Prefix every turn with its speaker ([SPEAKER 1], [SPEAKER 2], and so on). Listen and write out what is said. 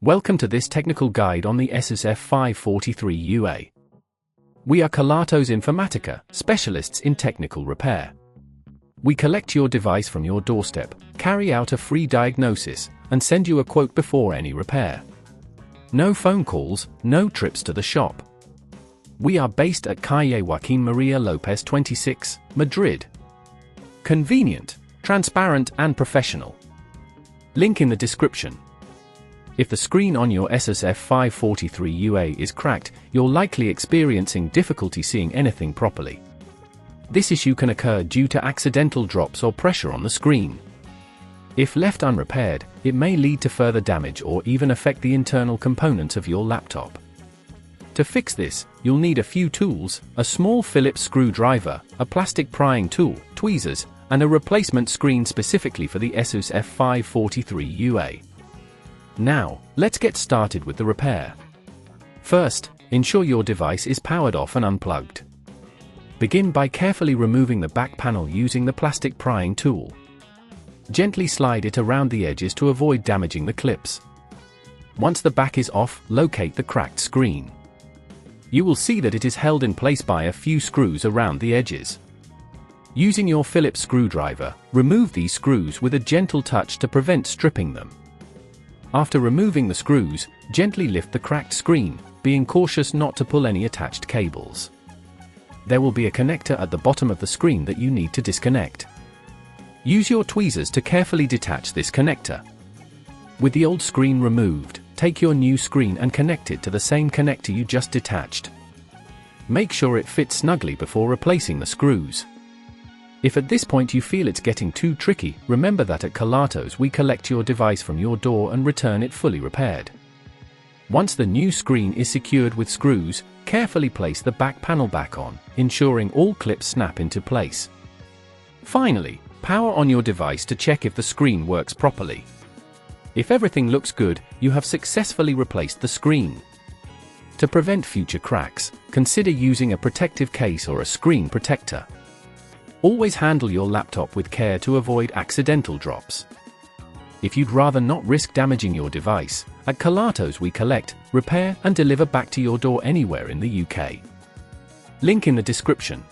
[SPEAKER 1] Welcome to this technical guide on the Asus F543UA. We are Kelatos Informatica, specialists in technical repair. We collect your device from your doorstep, carry out a free diagnosis, and send you a quote before any repair. No phone calls, no trips to the shop. We are based at Calle Joaquín María López 26, Madrid. Convenient, transparent and professional. Link in the description. If the screen on your Asus F543UA is cracked, you're likely experiencing difficulty seeing anything properly. This issue can occur due to accidental drops or pressure on the screen. If left unrepaired, it may lead to further damage or even affect the internal components of your laptop. To fix this, you'll need a few tools: a small Phillips screwdriver, a plastic prying tool, tweezers, and a replacement screen specifically for the Asus F543UA. Now, let's get started with the repair. First, ensure your device is powered off and unplugged. Begin by carefully removing the back panel using the plastic prying tool. Gently slide it around the edges to avoid damaging the clips. Once the back is off, locate the cracked screen. You will see that it is held in place by a few screws around the edges. Using your Phillips screwdriver, remove these screws with a gentle touch to prevent stripping them. After removing the screws, gently lift the cracked screen, being cautious not to pull any attached cables. There will be a connector at the bottom of the screen that you need to disconnect. Use your tweezers to carefully detach this connector. With the old screen removed, take your new screen and connect it to the same connector you just detached. Make sure it fits snugly before replacing the screws. If at this point you feel it's getting too tricky, remember that at Kelatos we collect your device from your door and return it fully repaired. Once the new screen is secured with screws, carefully place the back panel back on, ensuring all clips snap into place. Finally, power on your device to check if the screen works properly. If everything looks good, you have successfully replaced the screen. To prevent future cracks, consider using a protective case or a screen protector. Always handle your laptop with care to avoid accidental drops. If you'd rather not risk damaging your device, at Kelatos we collect, repair and deliver back to your door anywhere in the UK. Link in the description.